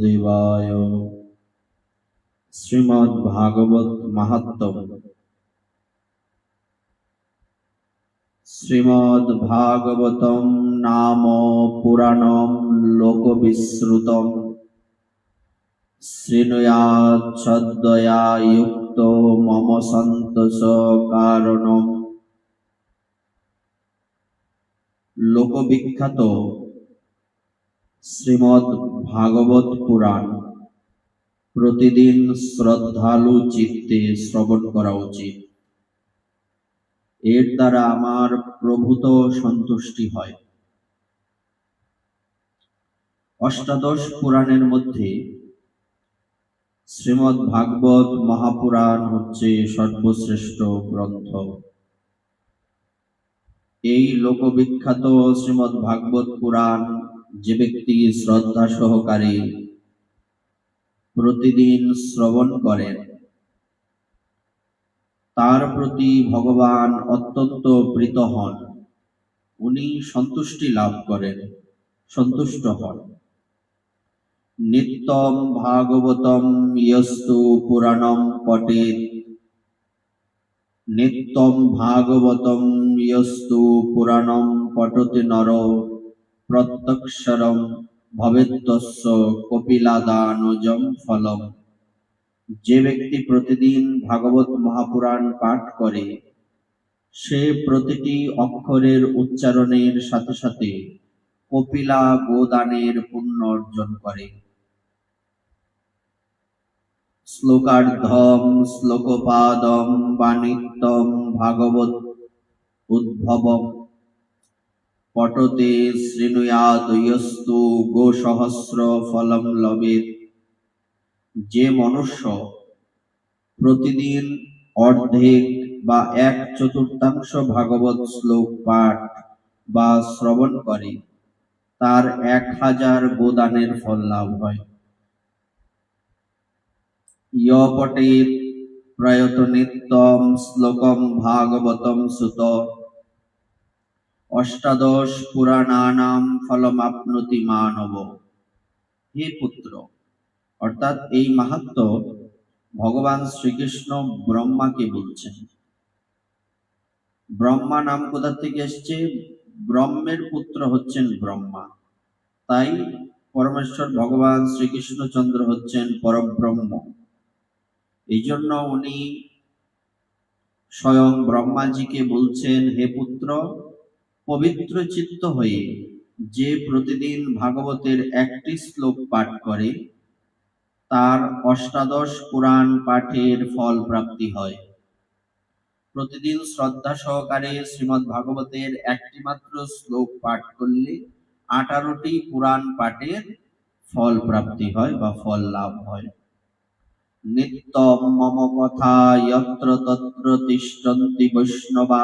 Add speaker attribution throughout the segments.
Speaker 1: বাসুদেবায়। শ্রীমদ্ভাগবত মাহাত্ম্য। শ্রীমদ্ভাগবতম নাম পুরাণম লোকবিশ্রুতম। শৃণুয়াৎ শ্রদ্ধয়া যুক্তো মম সন্তোষ কারণম। লোকবিখ্যাত শ্রীমদ্ভাগবত পুরাণ প্রতিদিন শ্রদ্ধালু চিত্তে শ্রবণ করা উচিত। এর দ্বারা আমার প্রভূত সন্তুষ্টি হয়। অষ্টাদশ পুরাণের মধ্যে শ্রীমদ্ভাগবত মহাপুরাণ হচ্ছে সর্বশ্রেষ্ঠ গ্রন্থ। এই লোকবিখ্যাত শ্রীমদ্ভাগবত পুরাণ যে ব্যক্তি শ্রদ্ধা সহকারে প্রতিদিন শ্রবণ করেন, তার প্রতি ভগবান অত্যন্ত প্রীত হন। উনি সন্তুষ্টি লাভ করেন, সন্তুষ্ট হন। নিত্যম ভাগবতম ইয়স্তু পুরাণম পঠেৎ। নিত্যম ভাগবতম ইয়স্তু পুরাণম পঠতি নর প্রত্যক্ষরম ভবেত্তস্য কপিলাদানুজম ফলম। যে ব্যক্তি প্রতিদিন ভাগবত মহাপুরাণ পাঠ করে, সে প্রতিটি অক্ষরের উচ্চারণের সাথে সাথে কপিলা গোদানের পুণ্য অর্জন করে। শ্লোকার্ধম শ্লোকপাদম বাণিত্যম ভাগবত উদ্ভবম পঠতে শৃণুয়াৎ ইয়স্তু গোসহস্র ফলম লবেৎ। যে মনুষ্য প্রতিদিন অর্ধেক বা 1/4 ভাগবত শ্লোক পাঠ বা শ্রবণ করে, তার 1000 গোদানের ফল লাভ হয়। ইয় পঠেৎ প্রয়ত নিত্যম শ্লোকম ভাগবতম সুত অষ্টাদশ পুরাণানাম ফলমাপ্নতি মানব। হে পুত্র, অর্থাৎ এই মাহাত্ম্য ভগবান শ্রীকৃষ্ণ ব্রহ্মাকে বলছেন। ব্রহ্মা নাম কোথা থেকে এসছে? ব্রহ্মের পুত্র হচ্ছেন ব্রহ্মা, তাই পরমেশ্বর ভগবান শ্রীকৃষ্ণচন্দ্র হচ্ছেন পরব্রহ্ম। এই জন্য উনি স্বয়ং ব্রহ্মাজিকে বলছেন, হে পুত্র, পবিত্র চিত্ত হয়ে যে প্রতিদিন ভাগবতের 1টি শ্লোক পাঠ করে, তার অষ্টাদশ পুরাণ পাঠের ফল প্রাপ্তি হয়। প্রতিদিন শ্রদ্ধা সহকারে শ্রীমদ্ ভাগবতের 1টি মাত্র শ্লোক পাঠ করলে 18টি পুরাণ পাঠের ফল প্রাপ্তি হয় বা ফল লাভ হয়। নিত্যম মম কথা যত্র তত্র তিষ্ঠন্তি বৈষ্ণবা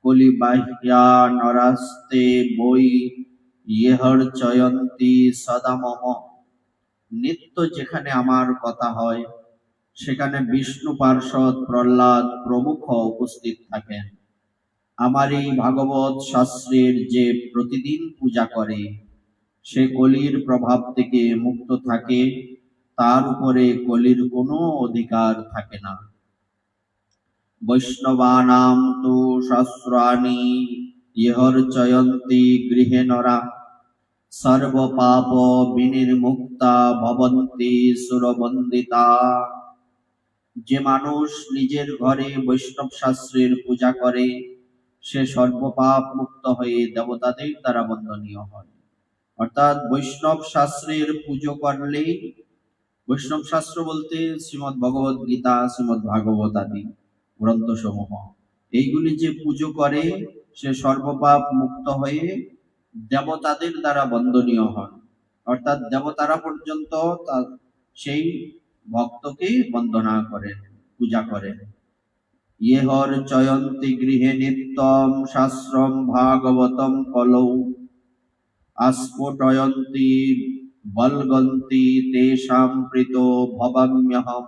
Speaker 1: কলিবাহ্যা নরাস্তে বৈ ইহর্চয়ন্তি সদা মম। নিত্য যেখানে আমার কথা হয়, সেখানে বিষ্ণু পার্ষদ প্রহ্লাদ প্রমুখ উপস্থিত থাকেন। আমার এই ভাগবত শাস্ত্রের যে প্রতিদিন পূজা করে, সে কলির প্রভাব থেকে মুক্ত থাকে, তার উপরে কলির কোনো অধিকার থাকে না। বৈষ্ণবানাম তু শাস্ত্রাণি ইহর্চয়ন্তি গৃহে নরা সর্ব পাপ বিনির্মুক্তা ভবন্তি সুরবন্দিতা। যে মানুষ নিজের ঘরে বৈষ্ণব শাস্ত্রের পূজা করে, সে সর্বপাপ মুক্ত হয়ে দেবতাদের দ্বারা বন্দনীয় হয়। অর্থাৎ বৈষ্ণব শাস্ত্রের পুজো করলে, বৈষ্ণব শাস্ত্র বলতে শ্রীমদ্ ভগবত গীতা, শ্রীমদ্ ভাগবত আদি গ্রন্থসমূহ, এইগুলি যে পুজো করে, সে সর্বপাপ মুক্ত হয়ে দেবতাদের দ্বারা বন্দনীয় হন। অর্থাৎ দেবতারা পর্যন্ত সেই ভক্তকে বন্দনা করেন, পূজা করেন। ইহর চয়ন্তি গৃহে নিত্যম শাস্ত্রম ভাগবতম কলৌ আস্ফুটয়ন্তি বলগন্তি তেষাং প্রীত ভবাম্যহম।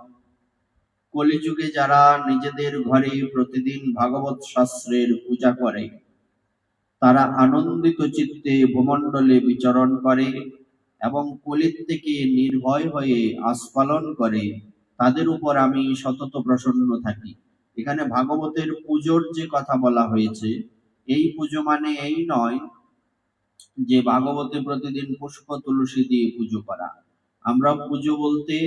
Speaker 1: কলিযুগে যারা নিজেদের ঘরে প্রতিদিন ভাগবত শাস্ত্রের পূজা করে, তারা আনন্দিত চিত্তে ভূমণ্ডলে বিচরণ করে এবং কলির থেকে নির্ভয় হয়ে আস্ফালন করে, তাদের উপর আমি সতত প্রসন্ন থাকি। এখানে ভাগবতের পুজোর যে কথা বলা হয়েছে, এই পুজো মানে এই নয় যে ভাগবতে প্রতিদিন পুষ্প তুলসী দিয়ে পুজো করা। আমরা পুজো বলতে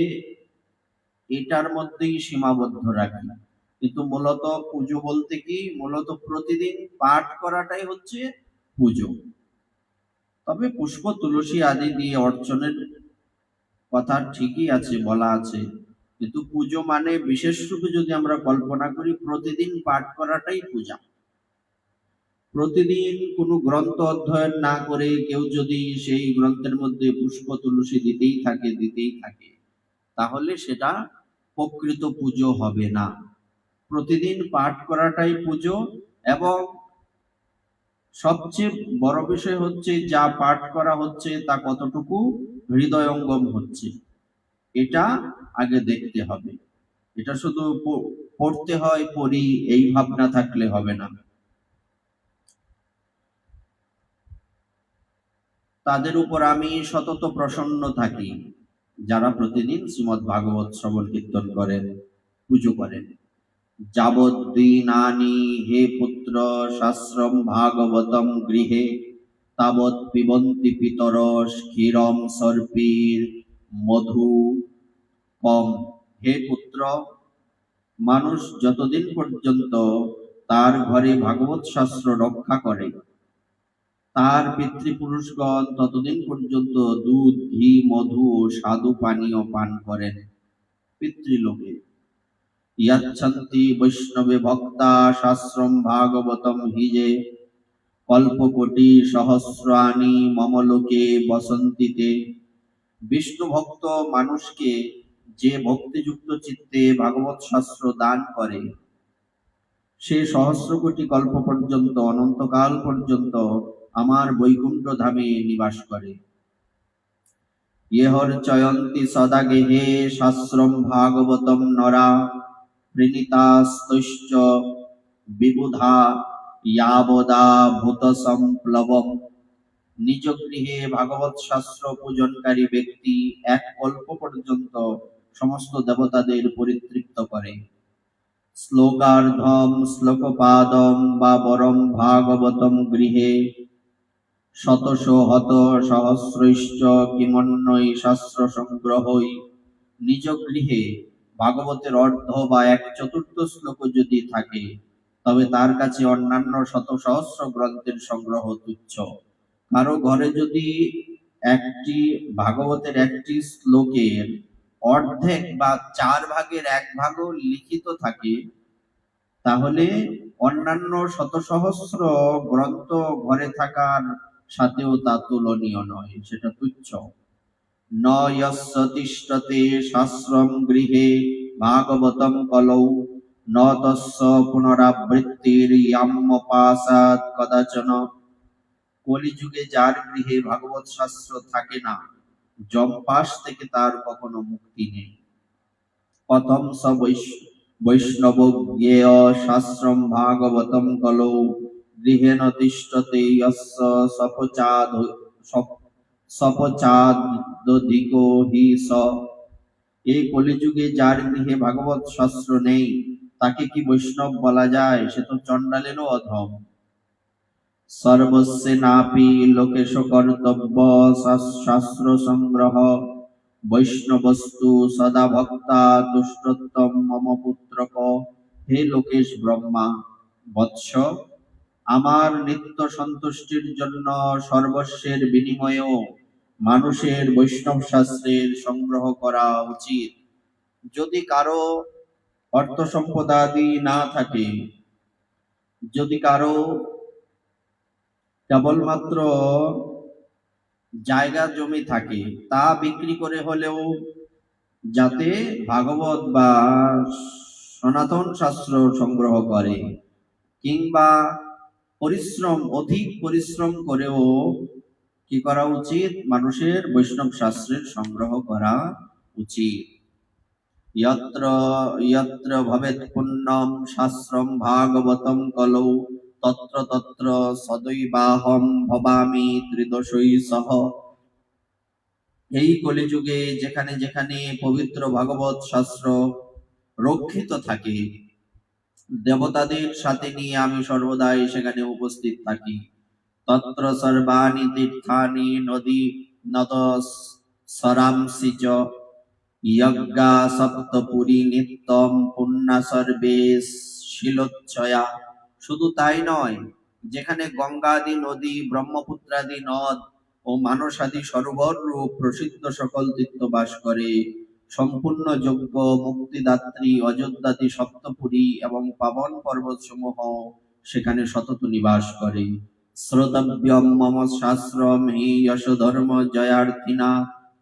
Speaker 1: এটার মধ্যেই সীমাবদ্ধ রাখি, কিন্তু মূলত পুজো বলতে কি, মূলত প্রতিদিন পাঠ করাটাই হচ্ছে পুজো। তবে পুষ্প তুলসী আদি দিয়ে অর্চনের কথা ঠিকই আছে, বলা আছে, কিন্তু পুজো মানে বিশেষ রূপে যদি আমরা কল্পনা করি, প্রতিদিন পাঠ করাটাই পূজা। প্রতিদিন কোনো গ্রন্থ অধ্যয়ন না করে কেউ যদি সেই গ্রন্থের মধ্যে পুষ্প তুলসী দিতেই থাকে, তাহলে সেটা প্রকৃত পুজো হবে না। প্রতিদিন পাঠ করাটাই পুজো। এবং সবচেয়ে বড় বিষয় হচ্ছে, যা পাঠ করা হচ্ছে তা কতটুকু হৃদয়ঙ্গম হচ্ছে, এটা আগে দেখতে হবে। এটা শুধু পড়তে হয়, পড়ি, এই ভাবনা থাকলে হবে না। তাদের উপর আমি সতত প্রসন্ন থাকি যারা প্রতিদিন শ্রীমদ্ ভাগবত শ্রবণ কীর্তন করেন, পুজো করেন। যাবদ্দিনানি হে পুত্র শাস্ত্রম ভাগবতম গৃহে, তাবৎ পিবন্তি পিতরস ক্ষীরম সর্পীর মধু কম। হে পুত্র, মানুষ যতদিন পর্যন্ত তার ঘরে ভাগবত শাস্ত্র রক্ষা করে, তার পিতৃপুরুষগণ ততদিন পর্যন্ত দুধ, ঘি, মধু ও স্বাদু পানীয় পান করেন পিতৃলোকে। ইয়াচ্ছন্তি বৈষ্ণবে ভক্তা শাস্ত্রম ভাগবতম হিজে, কল্পকোটি সহস্রাণি মম লোকে বসন্তিতে। বিষ্ণু ভক্ত মানুষকে যে ভক্তিযুক্ত চিত্তে ভাগবত শাস্ত্র দান করে, সে সহস্র কোটি কল্প পর্যন্ত, অনন্তকাল পর্যন্ত আমার বৈকুণ্ঠ ধামে নিবাস করে। ইহর চয়ন্তি সদা গেহে শাস্ত্রম ভাগবতম নরা, প্রীণিতাস্তৈশ্চ বিবুধা ইয়াবদা ভূত সম্প্লবম। নিজ গৃহে ভাগবত শাস্ত্র পূজনকারী ব্যক্তি এক কল্প পর্যন্ত সমস্ত দেবতাদের পরিতৃপ্ত করে। শ্লোকার্ধম শ্লোকপাদম বা বরম ভাগবতম গৃহে, শতশ হত সহস্রৈশ্চ কিমন্যৈ শাস্ত্র সংগ্রহই। নিজ গৃহে ভাগবতের অর্ধ বা 1/4 শ্লোক যদি থাকে, তবে তার কাছে অন্যান্য শত সহস্র গ্রন্থের সংগ্রহ তুচ্ছ। কারো ঘরে যদি ভাগবতের একটি শ্লোকের অর্ধেক বা 1/4 লিখিত থাকে, তাহলে অন্যান্য শত সহস্র গ্রন্থ ঘরে থাকার সাথেও তা তুলনীয় নয়, সেটা তুচ্ছ। ন যস্য তিষ্ঠতে শাস্ত্রম গৃহে ভাগবতম কলৌ, ন তস্য পুনরাবৃত্তির ইয়াম্যপাসাৎ কদাচন। কলিযুগে যার গৃহে ভাগবত শাস্ত্র থাকে না, যমপাশ থেকে তার কখনো মুক্তি নেই। প্রথম স বৈষ্ণব জ্ঞেয় শাস্ত্রম ভাগবতম কলৌ, গৃহেণ তিষ্ঠতে যস্য সপচাদধিকো হি স। এই কলিযুগে যার গৃহে ভাগবত শাস্ত্র নেই, তাকে কি বৈষ্ণব বলা যায়? সে তো চণ্ডালেরও অধম। সর্বস্যে নাপি লোকেশ কর্তব্য শাস্ত্র সংগ্রহ, বৈষ্ণবস্তু সদা ভক্তা তুষ্টত্বম মম পুত্রক। হে লোকেশ ব্রহ্মা বৎস, আমার নিত্য সন্তুষ্টির জন্য সর্বস্বের বিনিময়েও মানুষের বৈষ্ণব শাস্ত্রের সংগ্রহ করা উচিত। যদি কারো অর্থ সম্পদাদি না থাকে, যদি কারো কেবলমাত্র জায়গা জমি থাকে, তা বিক্রি করে হলেও যাতে ভাগবত বা সনাতন শাস্ত্র সংগ্রহ করে, কিংবা অধিক পরিশ্রম করেও কি করা উচিত? মানুষের বৈষ্ণব শাস্ত্রের সংগ্রহ করা উচিত। যত্র যত্র ভবেৎ পুণ্যম শাস্ত্রম ভাগবতম কলৌ, তত্র তত্র সদৈবাহম ভবামি ত্রিদশৈ সহ। এই কলিযুগে যেখানে যেখানে পবিত্র ভাগবত শাস্ত্র রক্ষিত থাকে, দেবতাদের সাথে নিয়ে আমি সর্বদাই সেখানে উপস্থিত থাকি। তত্র সর্বাণি তীর্থানি নদী নদ সরাংসি চ যজ্ঞা সপ্তপুরী নিত্যম পুণ্যা সর্বে শিলোচ্ছয়া। শুধু তাই নয়, যেখানে গঙ্গাদি নদী, ব্রহ্মপুত্রাদি নদ ও মানসাদি সরোবর রূপ প্রসিদ্ধ সকল তীর্থ বাস করে, সম্পূর্ণ যজ্ঞ মুক্তিদাত্রী অযোধ্যাদি সপ্তপুরী এবং পাবন পর্বত সমূহ সেখানে সতত নিবাস করে। শ্রোতব্যম মম শাস্ত্রম হি যশ ধর্ম জয়ার্থিনা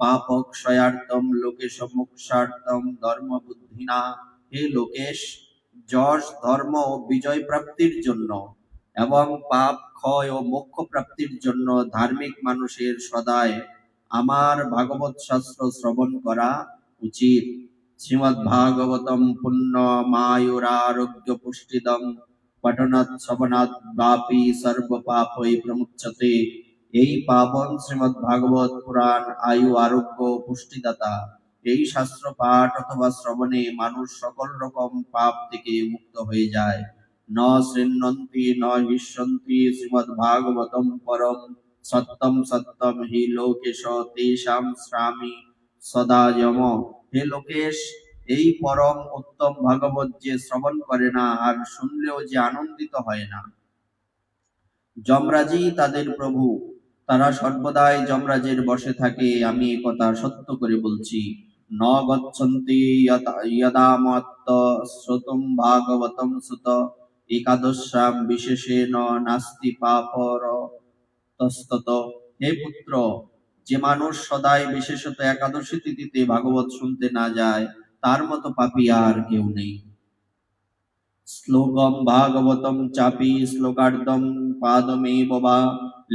Speaker 1: পাপক্ষয়ার্থম লোকেশ মোক্ষার্থম ধর্ম বুদ্ধিনা। হে লোকেশ, যশ ধর্ম ও বিজয় প্রাপ্তির জন্য এবং পাপ ক্ষয় ও মোক্ষ প্রাপ্তির জন্য ধার্মিক মানুষের সদায় আমার ভাগবত শাস্ত্র শ্রবণ করা উচিত। শ্রীমদ্ ভাগবতম পুণ্য মায়ুরারোগ্য পুষ্টিদম পঠনাৎ শ্রবণাৎ বাপি সর্ব পাপৈ প্রমুচ্যতে। এই পাবন শ্রীমদ্ ভাগবত পুরাণ আয়ু আরোগ্য পুষ্টিদাতা। এই শাস্ত্র পাঠ অথবা শ্রবণে মানুষ সকল রকম পাপ থেকে মুক্ত হয়ে যায়। ন শৃণ্বন্তি ন হিষ্যন্তি শ্রীমদ্ ভাগবতম পরম সত্যম সত্যম হি লোকেশ তেষাং শ্রামি সদা যম। হে লোকেশ, এই পরম উত্তম ভাগবত যে শ্রবণ করে না আর শুনলেও যে আনন্দিত হয় না, যমরাজই তাদের প্রভু, তারা সর্বদাই যমরাজের বশে থাকে। আমি এই কথা সত্য করে বলছি। ন গচ্ছন্তি যদামত্ত শ্রোতুম ভাগবতম সুত একাদশ্যাম বিশেষেণ নাস্তি পাপর তস্তত। হে পুত্র, যে মানুষ সদাই বিশেষত একাদশী তিথিতে ভাগবত শুনতে না যায়, তার মতো পাপী আর কেউ নেই। শ্লোকম ভাগবতম চাপি শ্লোকার্ধম পাদমেব বা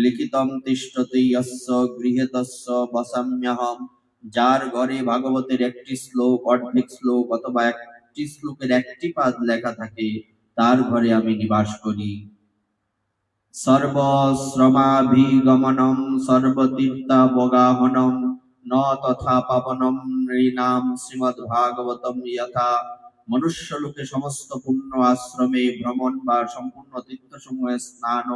Speaker 1: লিখিতম তিষ্ঠতি যস্য গৃহে তস্য বসাম্যহম। যার ঘরে ভাগবতের একটি শ্লোক, অর্ধেক শ্লোক অথবা একটি শ্লোকের একটি পাদ লেখা থাকে, তার ঘরে আমি নিবাস করি। সর্বশ্রমাভিগমনম সর্বতীর্থাবগাহনম ন তথা পাবনম নৃণাম শ্রীমদ্ভাগবতম যথা। মনুষ্য লোকে সমস্ত পুণ্য আশ্রমে ভ্রমণ বা সম্পূর্ণ তীর্থসমূহে স্নান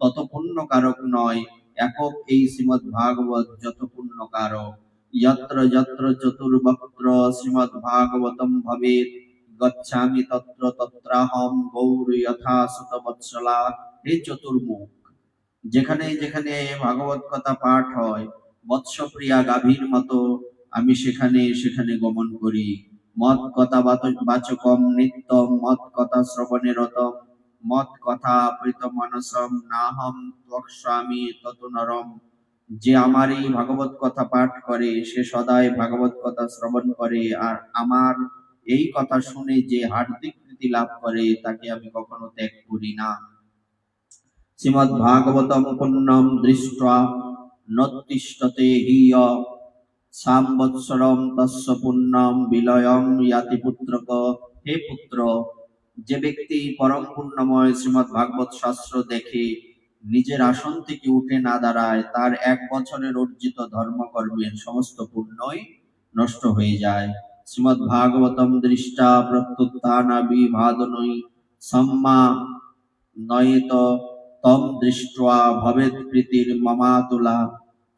Speaker 1: তত পুণ্য কারক নয়, একক এই শ্রীমদ্ ভাগবত যত পুণ্য কারক। যত্র যত্র চতুর্বক্ত্র শ্রীমদ্ ভাগবতম ভবেৎ গচ্ছামি তত্র তত্রাহম গৌর যথা সুতবৎসলা। হে চতুর্মুখ, যেখানে যেখানে ভাগবত কথা পাঠ হয়, বৎসপ্রিয়া গাভীর মতো আমি সেখানে সেখানে গমন করি। মত কথা বাচকম নিত্যম মত কথা শ্রবণে রতম মত কথা প্রীত মনসম নাহম ত্বক্স্বামী তত নরম। যে আমার এই ভাগবত কথা পাঠ করে সে সদাই ভাগবত কথা শ্রবণ করে, আর আমার এই কথা শুনে যে হার্দিক প্রীতি লাভ করে তাকে আমি কখনো ত্যাগ করি না। শ্রীমদ্ ভাগবতম পুণ্যম দৃष्ट्वा নতিষ্ঠতে হিয় সাম্বৎসরম তস্য পুণ্যম বিলয়ম ইয়াতি পুত্রক। হে পুত্র, যে ব্যক্তি পরম পুণ্যময় শ্রীমদ্ ভাগবত শাস্ত্র দেখে নিজের আসন থেকে উঠে না দাঁড়ায়, তার 1 বছরের অর্জিত ধর্মকর্মের সমস্ত পুণ্যই নষ্ট হয়ে যায়। শ্রীমদ্ ভাগবতম দৃষ্টা প্রত্যুত্থানাবিভাদনৈ সম্মা নয়েত তম দৃष्ट्वा ভবেৎ প্রীতির মমাতুলা।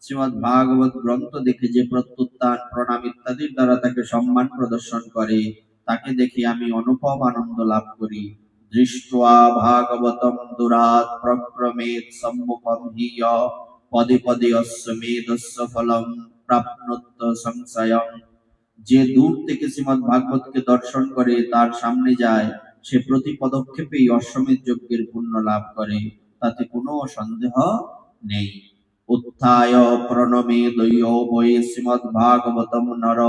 Speaker 1: শ্রীমদ্ ভাগবত গ্রন্থ দেখে যে প্রত্যুত্থান, প্রণাম ইত্যাদির দ্বারা তাকে সম্মান প্রদর্শন করে, তাকে দেখে আমি অনুপম আনন্দ লাভ করি। দৃष्ट्वा ভাগবতম দুরাৎ প্রক্রমেৎ সম্মুখম হিয় পদে পদে অস্য মেদস্য ফলম প্রাপ্নোত্য সংশয়ম। যে দূর থেকে শ্রীমদ্ ভাগবতকে দর্শন করে তার সামনে যায়, সে প্রতি পদক্ষেপেই অশ্বমেধ যজ্ঞের পুণ্য লাভ করে, তাতে কোনো সন্দেহ নেই। উত্থায় প্রণমেদয়ো বৈ শ্রীমদ্ ভাগবতম নর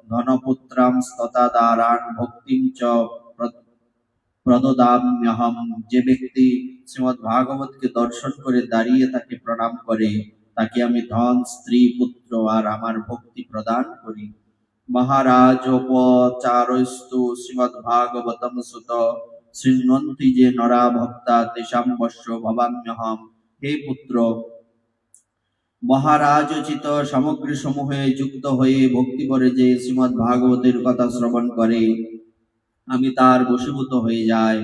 Speaker 1: ধনপুত্রাম স্ততা দারান ভক্তিম চ প্রদদাম্যহম। যে ব্যক্তি শ্রীমদ্ ভাগবতকে দর্শন করে দাঁড়িয়ে তাকে প্রণাম করে, তাকে আমি ধন, স্ত্রী, পুত্র আর আমার ভক্তি প্রদান করি। মহারাজোপচারস্তু শ্রীমদ্ ভাগবতম সুত শৃণ্বন্তি যে নরা ভক্তা তেষাং বশ্য ভবাম্যহম। হে পুত্র, মহারাজোচিত সামগ্রী সমূহে যুক্ত হয়ে ভক্তিভরে যে শ্রীমৎ ভাগবতের কথা শ্রবণ করে আমি তার বশীভূত হয়ে যাই।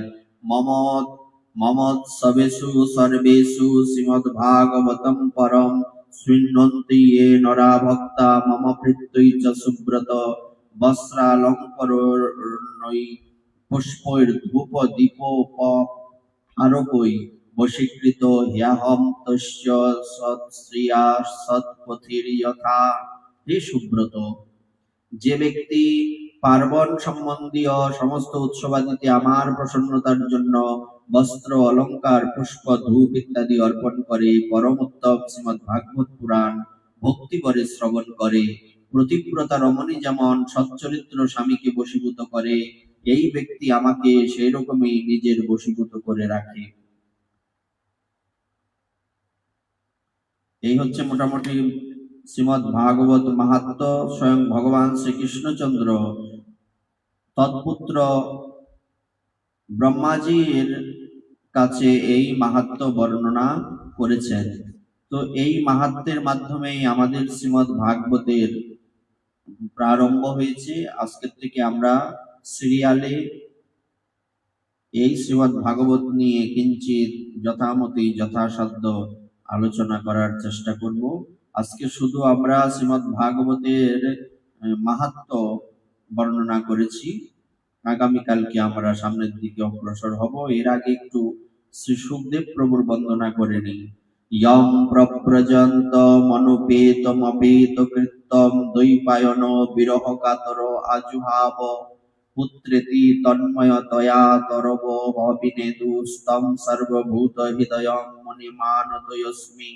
Speaker 1: মমৎ মমৎসবেষু সর্বেষু শ্রীমদ্ ভাগবতম পরম শৃণ্বন্তি ये নরা ভক্তা মম প্রীত্যৈ চ সুব্রত বস্ত্রালঙ্করণৈ পুষ্পৈর্ধূপ দীপোপহারকৈ বশীকৃত হ্যাহম তস্য সৎশ্রিয়া সৎপথির যথা। হে সুব্রত, যে ব্যক্তি পার্বণ সম্বন্ধীয় সমস্ত উৎসবাদিতে আমার প্রসন্নতার জন্য বস্ত্র অলঙ্কার পুষ্প ধূপ ইত্যাদি অর্পণ করে পরম উত্তম শ্রীমদ্ ভাগবত পুরাণ ভক্তি করে শ্রবণ করে, প্রতিব্রতা রমণী যেমন সচ্চরিত্র স্বামীকে বশীভূত করে, এই ব্যক্তি আমাকে সেই রকমই নিজের বশীভূত করে রাখে। এই হচ্ছে মোটামুটি শ্রীমদ্ ভাগবত মাহাত্ম্য। স্বয়ং ভগবান শ্রীকৃষ্ণচন্দ্র তৎপুত্র ব্রহ্মাজির কাছে এই মাহাত্ম্য বর্ণনা করেছেন। তো এই মাহাত্ম্যের মাধ্যমেই আমাদের শ্রীমদ্ ভাগবতের প্রারম্ভ হয়েছে। আজকের থেকে আমরা সিরিয়ালে এই শ্রীমদ্ ভাগবত নিয়ে কিঞ্চিত যথামতি যথাসাধ্য আলোচনা করার চেষ্টা করব। আজকে শুধু আমরা শ্রীমদ্ ভাগবতের মাহাত্ম্য বর্ণনা করেছি, আগামীকালকে আমরা সামনের দিকে অগ্রসর হব। এর আগে একটু শ্রী সুখদেব প্রভুর বন্দনা করে নিই। ইয়ং প্রব্রজন্ত মনুপেতমপেত কৃত্যম দ্বৈপায়ন বিরহ কাতর আজুহাব পুত্রেতি তন্ময়তয়া তরব অবিনেদুস্তম সর্বভূত হৃদয়ং মুনিমানতোস্মি।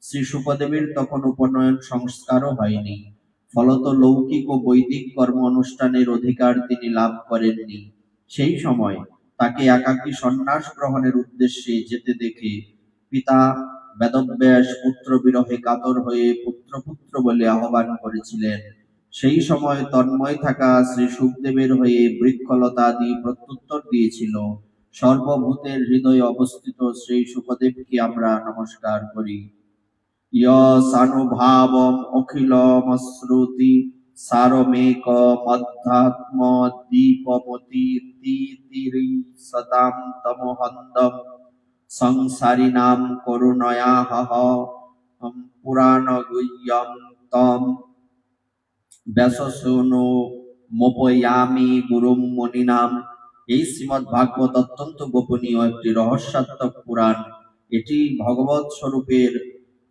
Speaker 1: শ্রী সুখদেবের তখন উপনয়ন সংস্কারও হয়নি, ফলত লৌকিক ও বৈদিক কর্ম অনুষ্ঠানের অধিকার তিনি লাভ করেননি। সেই সময় তাকে একাকী সন্ন্যাস গ্রহণের উদ্দেশ্যে যেতে দেখে পিতা বেদব্যাস পুত্র বিরহে কাতর হয়ে পুত্র পুত্র বলে আহ্বান করেছিলেন। সেই সময় তন্ময় থাকা শ্রী সুখদেবের হয়ে বৃক্ষলতা আদি প্রত্যুত্তর দিয়েছিল। সর্বভূতের হৃদয়ে অবস্থিত শ্রী সুখদেবকে আমরা নমস্কার করি। সানুভাবম অখিলমশ্রুতি সারমেক মধ্যাত্ম দীপমতি তিতিরি সতাম তমহন্দম সংসারিণাম করুণয়াহ পুরাণ গুহ্যম তম ব্যাসসুনো মোপয়ামি গুরুম মুনিনাম। এই শ্রীমদ্ ভাগবত অত্যন্ত গোপনীয় একটি রহস্যাত্মক পুরাণ। এটি ভগবৎ স্বরূপের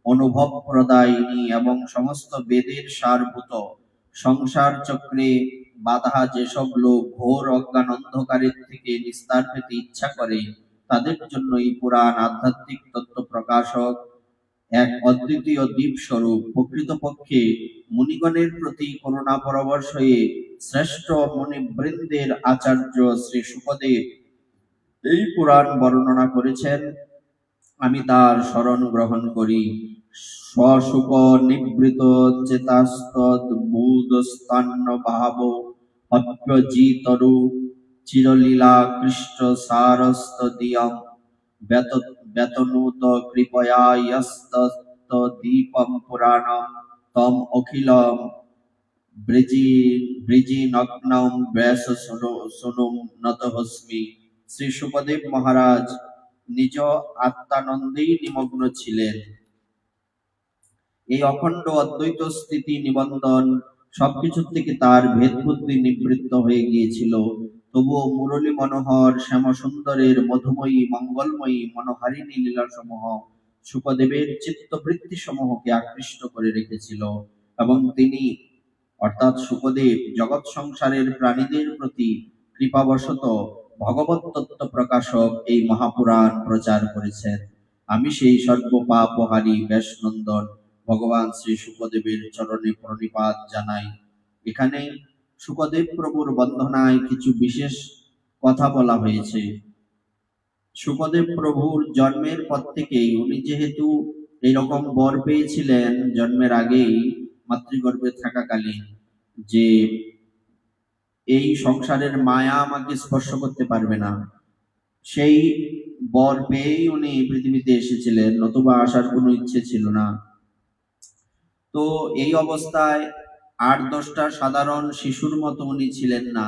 Speaker 1: অনুভব প্রদায়িনী এবং সমস্ত বেদের সারভূত। সংসার চক্রে বাধা যেসব লোক ঘোর অজ্ঞান অন্ধকারের থেকে নিস্তার পেতে ইচ্ছা করে, তাদের জন্য এই পুরাণ আধ্যাত্মিক তত্ত্ব প্রকাশক, এক অদ্বিতীয় দ্বীপ স্বরূপ। প্রকৃতপক্ষে মুনিগণের প্রতি করুণা পরবশ হয়ে শ্রেষ্ঠ মুনিবৃন্দের আচার্য শ্রী সুখদেব এই পুরাণ বর্ণনা করেছেন। আমি তার শরণ গ্রহণ করি। স্বশুক নিবৃত চেতাস্তদ্ভুতস্তান্ন ভাব অপ্যজিতরু চিরলীলা কৃষ্ট সারস্তদিয়ম বেতনুত কৃপয়া ইয়স্তত দীপম পুরাণম তম অখিলম বৃজিনগ্নম ব্যাস সুনুম নতহস্মি। শ্রী সুখদেব মহারাজ নিজ আত্মানন্দেই নিমগ্ন ছিলেন। এই অখণ্ড অদ্বৈত স্থিতি নিবন্ধন সবকিছু থেকে তার ভেদ বুদ্ধি নিবৃত্ত হয়ে গিয়েছিল। তবুও মুরলী মনোহর শ্যাম সুন্দরের মধুময়ী মঙ্গলময়ী মনোহারিণী লীলাসমূহ সুখদেবের চিত্তবৃত্তি সমূহকে আকৃষ্ট করে রেখেছিল এবং তিনি অর্থাৎ সুখদেব জগৎ সংসারের প্রাণীদের প্রতি কৃপাবশত ভগবত তত্ত্ব প্রকাশক এই মহাপুরাণ প্রচার করেছেন। আমি সেই সর্বপাপহারী ব্যাসনন্দন ভগবান শ্রী সুখদেবের চরণে প্রণিপাত জানাই। এখানে সুখদেব প্রভুর বন্দনায় কিছু বিশেষ কথা বলা হয়েছে। সুখদেব প্রভুর জন্মের পর থেকেই উনি যেহেতু এইরকম বর পেয়েছিলেন জন্মের আগেই মাতৃগর্ভে থাকাকালীন, যে এই সংসারের মায়া আমাকে স্পর্শ করতে পারবে না, সেই বর পেয়েই উনি পৃথিবীতে এসেছিলেন, নতুবা আসার কোনো ইচ্ছে ছিল না। তো এই অবস্থায় 8-10টা সাধারণ শিশুর মতো উনি ছিলেন না,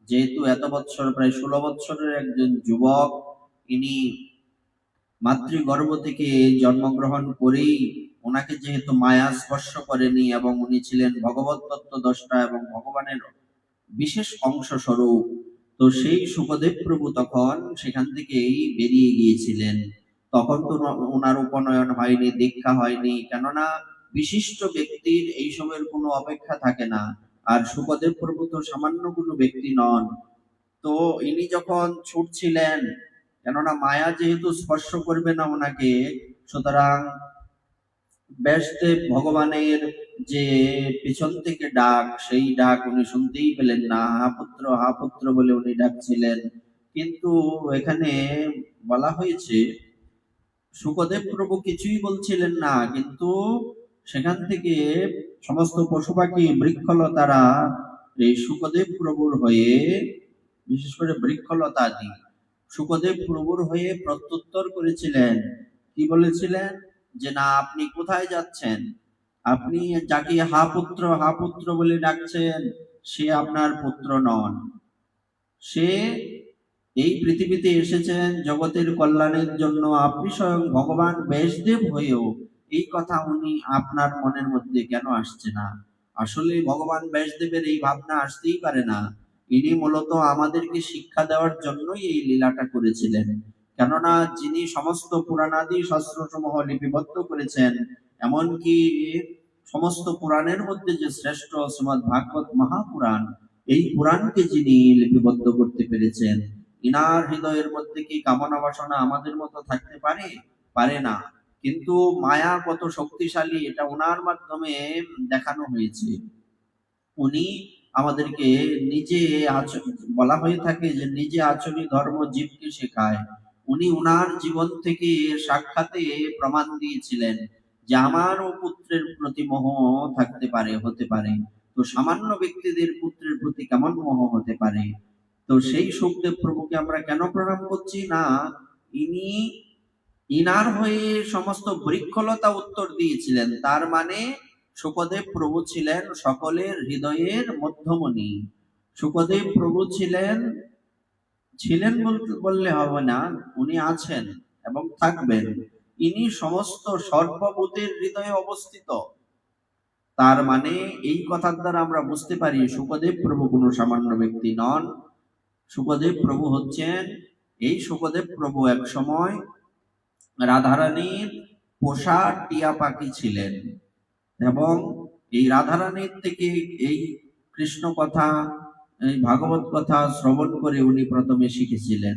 Speaker 1: যেহেতু এত বছর, প্রায় 16 বছরের একজন যুবক, ইনি মাতৃগর্ভ থেকে জন্মগ্রহণ করেই ওনাকে যেহেতু মায়া স্পর্শ করেনি এবং উনি ছিলেন ভগবত তত্ত্ব দ্রষ্টা এবং ভগবানের বিশেষ অংশ স্বরূপ, তো সেই সুখদেব প্রভু তখন সেখান থেকেই বেরিয়ে গিয়েছিলেন। তখন তো ওনার উপনয়ন হয়নি, দীক্ষা হয়নি, কেননা বিশিষ্ট ব্যক্তির এইসবের কোনো অপেক্ষা থাকে না। আর সুখদেব প্রভু তো সামান্য কোনো ব্যক্তি নন। তো ইনি যখন ছুটছিলেন, কেননা মায়া যেহেতু স্পর্শ করবে না ওনাকে, সুতরাং ব্যাসদেব ভগবানের যে পেছন থেকে ডাক, সেই ডাক উনি শুনতেই পেলেন না। হা পুত্র বলে উনি ডাকছিলেন। কিন্তু এখানে বলা হয়েছে সুখদেব প্রভু কিছুই বলছিলেন না, কিন্তু সেখান থেকে সমস্ত পশু পাখি বৃক্ষলতারা এই সুখদেব প্রভুর হয়ে, বিশেষ করে বৃক্ষলতাদি সুখদেব প্রভুর হয়ে প্রত্যুত্তর করেছিলেন। কি বলেছিলেন? যে না, আপনি কোথায় যাচ্ছেন? আপনি যাকে হা পুত্র বলে ডাকছেন, সে আপনার পুত্র নন। সে এই পৃথিবীতে এসেছেন জগতের কল্যাণের জন্য। আপনি স্বয়ং ভগবান ব্যাসদেব হয়েও এই কথা উনি আপনার মনের মধ্যে কেন আসছে না? আসলে ভগবান ব্যাসদেবের এই ভাবনা আসতেই পারে না। ইনি মূলত আমাদেরকে শিক্ষা দেওয়ার জন্যই এই লীলাটা করেছিলেন। কেননা যিনি সমস্ত পুরাণাদি শাস্ত্রসমূহ লিপিবদ্ধ করেছেন, এমনকি সমস্ত পুরাণের মধ্যে যে শ্রেষ্ঠ শ্রীমদ্ ভাগবত মহাপুরাণ, এই পুরাণকে যিনি লিপিবদ্ধ করতে পেরেছেন, ইনার হৃদয়ের মধ্যে কি কামনা বাসনা আমাদের মতো থাকতে পারে? পারে না। কিন্তু মায়া কত শক্তিশালী এটা ওনার মাধ্যমে দেখানো হয়েছে। উনি আমাদেরকে নিজে বলা হয়ে থাকে যে নিজে আচরণী ধর্ম জীবকে শেখায়। উনি উনার জীবন থেকে সাক্ষাতে প্রমাণ দিয়েছিলেন যে আমারও পুত্রের প্রতি মোহ থাকতে পারে, হতে পারে। তো সামান্য ব্যক্তিদের পুত্রের প্রতি কেমন মোহ হতে পারে? তো সেই সুখদেব প্রভুকে আমরা কেন প্রণাম করছি না? ইনি ইনার হয়ে সমস্ত বৃক্ষলতা উত্তর দিয়েছিলেন। তার মানে সুখদেব প্রভু ছিলেন সকলের হৃদয়ের মধ্যমণি। সুখদেব প্রভু ছিলেন, ছিলেন বললে হবে না, উনি আছেন এবং থাকবেন। ইনি সমস্ত সর্বভূতের হৃদয়ে অবস্থিত। তার মানে এই কথার দ্বারা আমরা বুঝতে পারি সুখদেব প্রভু কোনো সামান্য ব্যক্তি নন। সুখদেব প্রভু হচ্ছেন, এই সুখদেব প্রভু এক সময় রাধারানীর পোষা টিয়া পাখি ছিলেন এবং এই রাধারানীর থেকে এই কৃষ্ণ কথা, এই ভাগবত কথা শ্রবণ করে উনি প্রথমে শিখেছিলেন।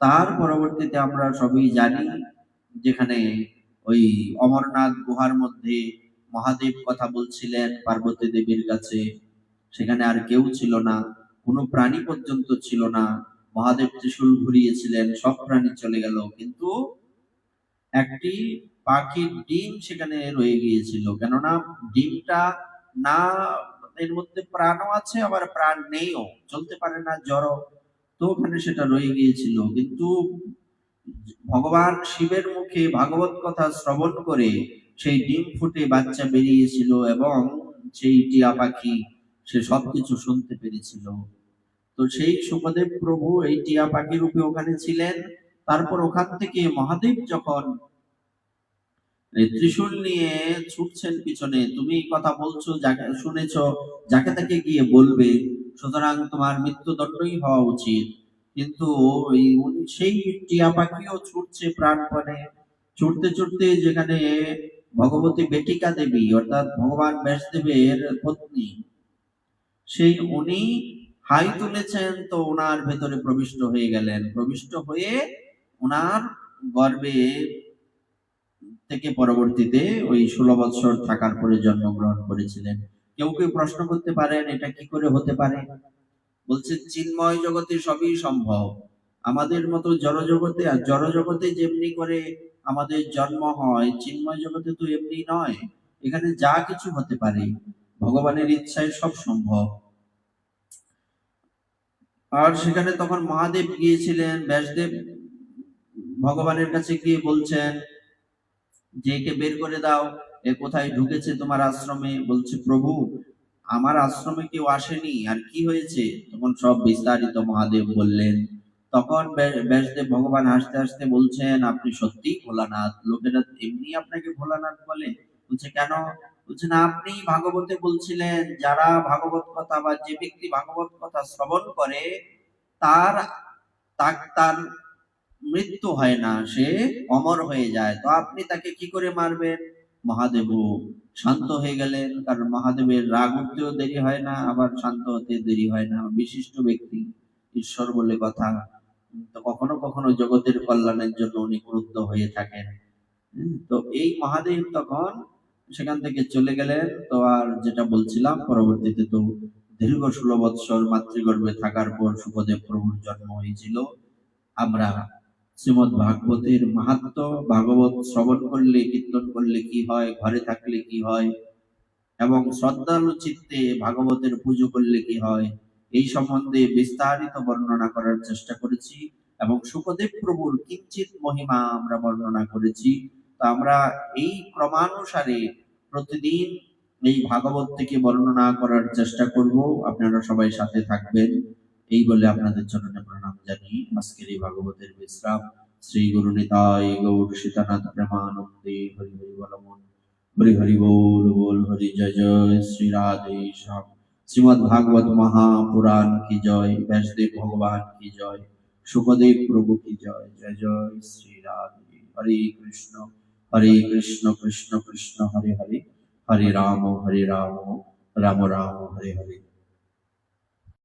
Speaker 1: তার পরবর্তীতে আমরা সবই জানি, যেখানে ওই অমরনাথ গুহার মধ্যে মহাদেব কথা বলছিলেন পার্বতী দেবীর কাছে, সেখানে আর কেউ ছিল না, কোনো প্রাণী পর্যন্ত ছিল না। মহাদেব ত্রিশূল ঘুরিয়েছিলেন, সব প্রাণী চলে গেল, কিন্তু একটি পাখির ডিম সেখানে রয়ে গিয়েছিল। কেননা ডিমটা না, এর মধ্যে প্রাণও আছে আবার প্রাণ নেইও, চলতে পারে না, জড়। তো ওখানে সেটা রয়ে গিয়েছিল। কিন্তু ভগবান শিবের মুখে ভাগবত কথা শ্রবণ করে সেই ডিম ফুটে বাচ্চা বেরিয়েছিল এবং সেই টিয়া পাখি সে সবকিছু শুনতে পেরেছিল। তো সেই সুখদেব প্রভু এই টিয়া পাখি রূপে ওখানে ছিলেন। তারপর ওখান থেকে মহাদেব যখন ত্রিশূল নিয়ে ছুটছেন পিছনে, তুমি কথা বলছো, যাকে শুনেছ, যাকে তাকে গিয়ে বলবে, সুতরাং তোমার মৃত্যুদণ্ডই হওয়া উচিত। কিন্তু সেই টিয়া পাখিও ছুটছে প্রাণপণে। ছুটতে ছুটতে যেখানে ভগবতী বেটিকা দেবী অর্থাৎ ভগবান ব্যাসদেবের পত্নী, সেই উনি হাই তুলেছেন, তো ওনার ভেতরে প্রবিষ্ট হয়ে গেলেন। প্রবিষ্ট হয়ে ওনার গর্ভে থেকে পরবর্তীতে ওই 16 বছর থাকার পরে জন্মগ্রহণ করেছিলেন। কেউ কেউ প্রশ্ন করতে পারেন এটা কি করে হতে পারে? বলছে চিন্ময় জগতে সবই সম্ভব। আমাদের মতো জড় জগতে, আর জড় জগতে যেমনি করে আমাদের জন্ম হয়, চিন্ময় জগতে তো এমনি নয়। এখানে যা কিছু হতে পারে, ভগবানের ইচ্ছায় সব সম্ভব। আর সেখানে তখন মহাদেব গিয়েছিলেন, ব্যাসদেব ভগবানের কাছে গিয়ে বলছেন যে একে বের করে দাও। এ কোথায় ঢুকেছে তোমার আশ্রমে? বলছে, প্রভু আমার আশ্রমে কেউ আসেনি, আর কি হয়েছে? তখন সব বিস্তারিত মহাদেব বললেন। তখন ব্যাসদেব ভগবান হাসতে হাসতে বলছেন, আপনি সত্যিই ভোলানাথ, লোকেরা এমনি আপনাকে ভোলানাথ বলে। বলছে, কেন? বলছে, না, আপনি ভাগবতে বলছিলেন যারা ভাগবত কথা বা যে ব্যক্তি ভাগবত কথা শ্রবণ করে তার তার মৃত্যু হয় না, সে অমর হয়ে যায়, তো আপনি তাকে কি করে মারবেন? মহাদেব শান্ত হয়ে গেলেন, কারণ মহাদেবের রাগ উঠতেও দেরি হয় না, আবার শান্ত হতে দেরি হয় না। বিশিষ্ট ব্যক্তি, ঈশ্বর বলে কথা। তো কখনো কখনো জগতের কল্যাণের জন্য উনি ক্রুদ্ধ হয়ে থাকেন। তো এই মহাদেব তখন সেখান থেকে চলে গেলেন। তো আর যেটা বলছিলাম, পরবর্তীতে তো দীর্ঘ 16 বৎসর মাতৃগর্ভে থাকার পর সুখদেব প্রভুর জন্ম হয়েছিল। আমরা শ্রীমদ ভাগবতের মাহাত্ম্য, ভাগবত শ্রবণ করলে, কীর্তন করলে কি হয়, ঘরে থাকলে কি হয়, এবং শ্রদ্ধালু চিত্তে ভাগবতের পুজো করলে কি হয়, এই সম্বন্ধে বিস্তারিত বর্ণনা করার চেষ্টা করেছি, এবং সুখদেব প্রভুর কিঞ্চিত মহিমা আমরা বর্ণনা করেছি। তো আমরা এই ক্রমানুসারে প্রতিদিন এই ভাগবত থেকে বর্ণনা করার চেষ্টা করব। আপনারা সবাই সাথে থাকবেন এই বলে আপনাদের চরণে প্রণাম জানিয়ে আজকের এই ভাগবতের বিশ্রাম। শ্রী গুরু নিতাই গৌর সীতানাথ প্রেমানন্দে হরি হরি বল মন। हरि हरि बोल बोल हरि जय जय श्री राधे श्याम। श्रीमद् भागवत महापुराण की जय, वैष्णदेव भगवान की जय, सुखदेव प्रभु की जय। जय जय श्री राधे। हरे कृष्ण कृष्ण कृष्ण हरे हरे, हरे राम राम राम हरे हरे।